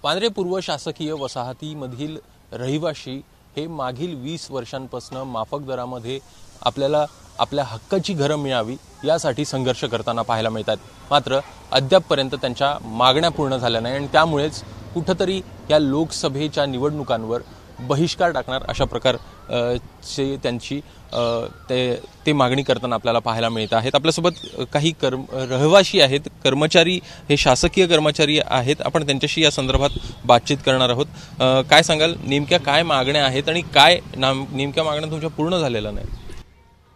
वांद्रे पूर्व शासकीय वसाहतीमधील रहिवाशी हे मागील 20 वर्षांपासून माफक दरामध्ये आपल्याला आपल्या हक्काची घरं मिळावी यासाठी संघर्ष करताना पाहायला मिळतात। मात्र अद्यापपर्यंत त्यांच्या मागण्या पूर्ण झाल्या नाही आणि त्यामुळेच कुठेतरी या लोकसभेच्या निवडणुकांवर बहिष्कार टाकणार अशा प्रकारचे त्यांची ते मागणी करताना आपल्याला पाहायला मिळत आहेत। आपल्यासोबत काही रहिवाशी आहेत, कर्मचारी, हे शासकीय कर्मचारी आहेत। आपण त्यांच्याशी या संदर्भात बातचीत करणार आहोत। काय सांगाल, नेमक्या काय मागण्या आहेत आणि काय नेमक्या मागण्या तुमच्या पूर्ण झालेल्या नाही?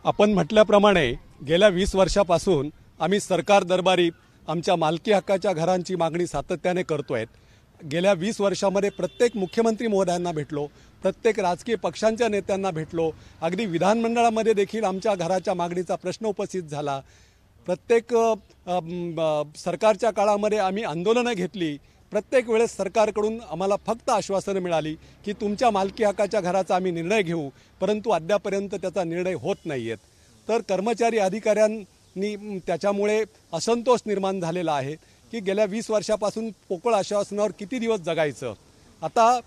आपण म्हटल्याप्रमाणे गेल्या 20 वर्षापासून आम्ही सरकार दरबारी आमच्या मालकी हक्काच्या घरांची मागणी सातत्याने करतोय। गेल्या 20 वर्षामध्ये प्रत्येक मुख्यमंत्री महोदयांना भेटलो, प्रत्येक राजकीय पक्षांच्या नेत्यांना भेटलो, अगदी विधानमंडळामध्ये देखील आमच्या घराच्या मागणीचा प्रश्न उपस्थित झाला। प्रत्येक सरकारच्या काळामध्ये आम्ही आंदोलनं घेतली। प्रत्येक वेळेस सरकारकडून आम्हाला फक्त आश्वासनं मिळाली की तुमच्या मालकी हक्काच्या घराचा आम्ही निर्णय घेऊ, परंतु अद्यापर्यंत त्याचा निर्णय होत नाही आहेत। तर कर्मचारी अधिकाऱ्यांनी त्याच्यामुळे असंतोष निर्माण झालेला आहे की गेल्या 20 वर्षापासून पोकळ आश्वासनावर किती दिवस जगायचं। आता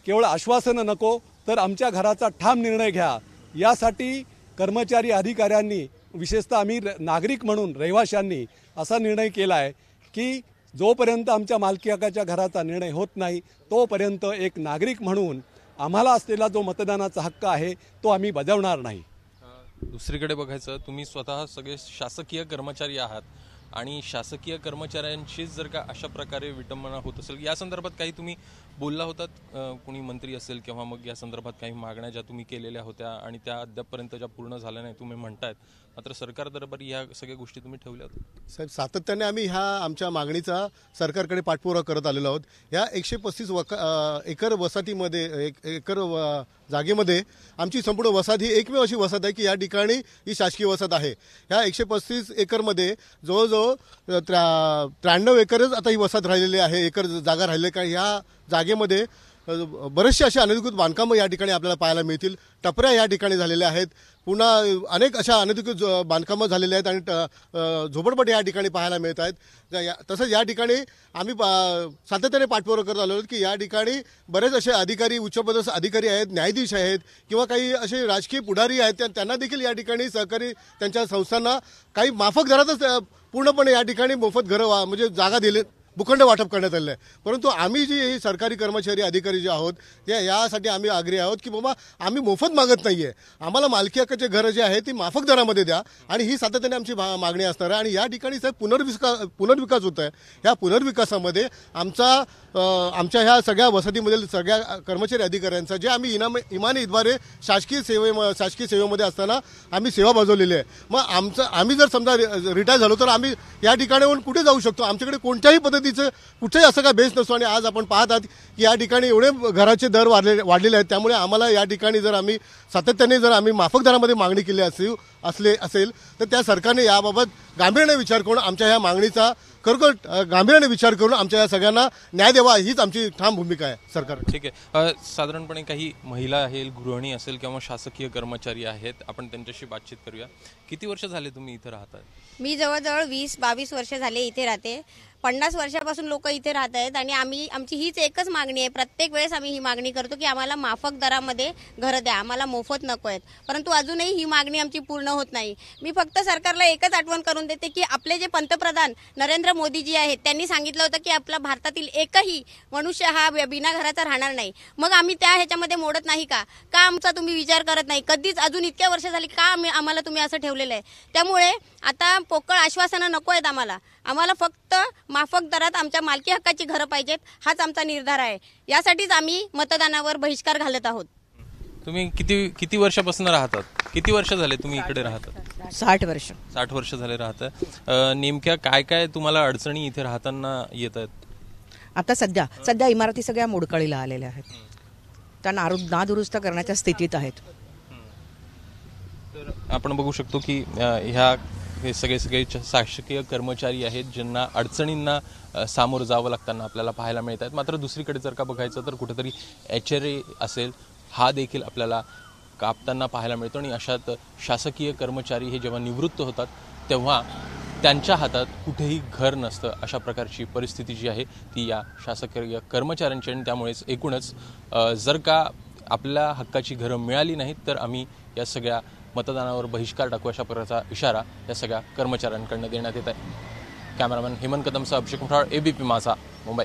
केवळ आश्वासनं नको, तर आमच्या घराचा ठाम निर्णय घ्या, यासाठी कर्मचारी अधिकाऱ्यांनी, विशेषतः आम्ही नागरिक म्हणून रहिवाशांनी असा निर्णय केला आहे की जोपर्यंत आमच्या मालकी हक्काच्या घराचा निर्णय होत नाही तोपर्यंत एक नागरिक म्हणून आम्हाला असलेला जो मतदानाचा हक्क आहे तो आम्ही बजावणार नाही। दुसरीकडे बघायचं, तुम्ही स्वतः सगळे शासकीय कर्मचारी आहात आणि शासकीय कर्मचाऱ्यांचीच जर का अशा प्रकारे विटंबना होत असेल, या संदर्भात काही तुम्ही बोलला होतात, कोणी मंत्री असेल किंवा मग या संदर्भात काही मागण्या ज्या तुम्ही केलेल्या होत्या आणि त्या अद्यापपर्यंत ज्या पूर्ण झाल्या नाही तुम्ही म्हणतायत, मात्र सरकार दरबारी ह्या सगळ्या गोष्टी तुम्ही ठेवल्या होत्या? साहेब, सातत्याने आम्ही ह्या आमच्या मागणीचा सरकारकडे पाठपुरावा करत आलेलो आहोत। या 135 एकर वसाहतीमध्ये, एकर जागेमध्ये आमची संपूर्ण वसाहत ही एकमेव अशी वसाहत आहे की या ठिकाणी ही शासकीय वसाहत आहे। ह्या 135 एकरमध्ये जवळजवळ 93 एकरच आता ही वसाहत राहिलेली आहे, एकर जागा राहिलेली आहे। ह्या जागेमध्ये बरेचसे असे अनधिकृत बांधकामं या ठिकाणी आपल्याला पाहायला मिळतील। टपऱ्या या ठिकाणी झालेल्या आहेत, पुन्हा अनेक अशा अनधिकृत बांधकामं झालेल्या आहेत आणि झोपडपट्ट्या या ठिकाणी पाहायला मिळत आहेत। तसंच या ठिकाणी आम्ही सातत्याने पाठपुरावा करत आलो की या ठिकाणी बरेच असे अधिकारी, उच्चपदस्थ अधिकारी आहेत, न्यायाधीश आहेत किंवा काही असे राजकीय पुढारी आहेत, त्यांना देखील या ठिकाणी सहकारी त्यांच्या संस्थांना काही माफक दरातच पूर्णपणे या ठिकाणी मोफत घरं म्हणजे जागा दिली, भूखंड वाटप करण्यात आलेलं आहे। परंतु आम्ही जी सरकारी कर्मचारी अधिकारी जे आहोत यासाठी आम्ही आग्रही आहोत की बाबा आम्ही मोफत मागत नाहीये, आम्हाला मालकी हक्काचे घरं जे आहे ती माफक दरामध्ये द्या आणि ही सातत्याने आमची मागणी असणार आहे। आणि या ठिकाणी साहेब पुनर्विकास होत आहे। या पुनर्विकासामध्ये आमच्या ह्या सगळ्या वसाहतीमधील सगळ्या कर्मचारी अधिकाऱ्यांचा जे आम्ही इमानीद्वारे शासकीय सेवेमध्ये असताना आम्ही सेवा बजावलेली आहे। मग आम्ही जर समजा रिटायर झालो तर आम्ही या ठिकाणाहून कुठे जाऊ शकतो? आमच्याकडे कोणत्याही पद्धतीचं कुठेही असं काय बेस नसतो आणि आज आपण पाहत आहात की या ठिकाणी एवढे घराचे दर वाढलेले आहेत। त्यामुळे आम्हाला या ठिकाणी जर आम्ही सातत्याने आम्ही माफक दरामध्ये मागणी केली असेल तर त्या सरकारने याबाबत गांभीर्याने विचार करून आमच्या ह्या मागणीचा गांभीर्याने विचार करून आमच्या या सगळ्यांना न्याय द्यावा, हीच आमची ठाम भूमिका आहे सरकार। ठीक आहे, साधारणपणे काही महिला आहे, गृहिणी असेल किंवा शासकीय कर्मचारी आहेत, आपण त्यांच्याशी बातचीत करूया। किती वर्ष झाले तुम्ही इथे राहताय? मी जवळजवळ 20-22 वर्ष झाले इथे राहते। 50 वर्षापासून लोक इथे राहत आहेत आणि आमची हीच एकच मागणी आहे। प्रत्येक वेळेस आम्ही ही मागणी करतो की आम्हाला माफक दरामध्ये घरं द्या, आम्हाला मोफत नको आहेत, परंतु अजूनही ही मागणी आमची पूर्ण होत नाही। मी फक्त सरकारला एकच आठवण करून देते की आपले जे पंतप्रधान नरेंद्र मोदीजी आहेत त्यांनी सांगितलं होतं की आपला भारतातील एकही मनुष्य हा बिना घराचा राहणार नाही। मग आम्ही त्या ह्याच्यामध्ये मोडत नाही का आमचा तुम्ही विचार करत नाही? कधीच अजून इतक्या वर्ष झाली का आम्हाला तुम्ही असं ठेवलेलं आहे? त्यामुळे आता पोकळ आश्वासनं नको आहेत आम्हाला फक्त माफक दरात आमच्या मालकी हक्काची घरं पाहिजेत, हाच आमचा निर्धार आहे। यासाठीच आम्ही मतदानावर बहिष्कार घालत आहोत। तुम्ही किती वर्षापासून राहतात? किती वर्ष झाले तुम्ही इकडे राहतात? 60 वर्ष। 60 वर्ष झाले राहतात। नेमक्या काय तुम्हाला अडचणी इथे राहताना येत आहेत? आता सध्या इमारती सगळ्या मोडकळीला आलेल्या आहेत, त्या नादुरुस्त करण्याच्या स्थितीत आहेत। तर आपण बघू शकतो की हे सगळे शासकीय कर्मचारी आहेत ज्यांना अडचणींना सामोरं जावं लागताना आपल्याला पाहायला मिळत आहेत। मात्र दुसरीकडे जर का बघायचं तर कुठेतरी HRA असेल हा देखील आपल्याला कापताना पाहायला मिळतो आणि अशात शासकीय कर्मचारी हे जेव्हा निवृत्त होतात तेव्हा त्यांच्या हातात कुठेही घर नसतं, अशा प्रकारची परिस्थिती जी आहे ती या शासकीय कर्मचाऱ्यांची. आणि त्यामुळेच एकूणच जर का आपल्या हक्काची घरं मिळाली नाहीत तर आम्ही या सगळ्या मतदानावर बहिष्कार टाकू, अशा प्रकारचा इशारा या सगळ्या कर्मचाऱ्यांकडून देण्यात येत आहे. कॅमेरामॅन हेमंत कदमसह अभिषेक मुठाळ, एबीपी माझा, मुंबई.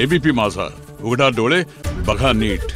एबीपी माझा, उघडा डोळे बघा नीट.